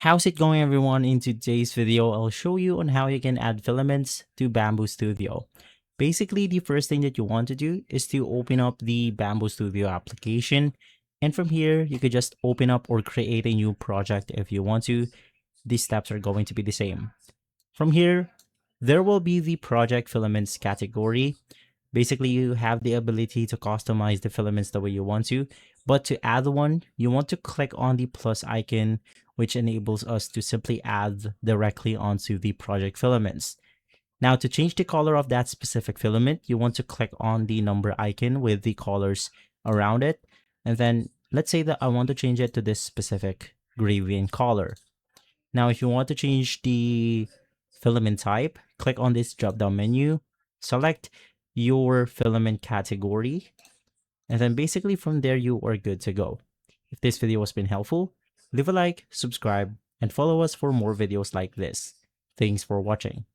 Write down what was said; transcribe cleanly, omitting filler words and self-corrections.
How's it going, everyone? In today's video, I'll show you on how you can add filaments to Bambu Studio. Basically, the first thing that you want to do is to open up the Bambu Studio application. And from here, you could just open up or create a new project if you want to. These steps are going to be the same. From here, there will be the project filaments category. Basically, you have the ability to customize the filaments the way you want to, but to add one, you want to click on the plus icon, which enables us to simply add directly onto the project filaments. Now, to change the color of that specific filament, you want to click on the number icon with the colors around it. And then let's say that I want to change it to this specific gradient color. Now, if you want to change the filament type, click on this drop down menu, select your filament category, and then basically from there you are good to go. If this video has been helpful, leave a like, subscribe, and follow us for more videos like this. Thanks for watching.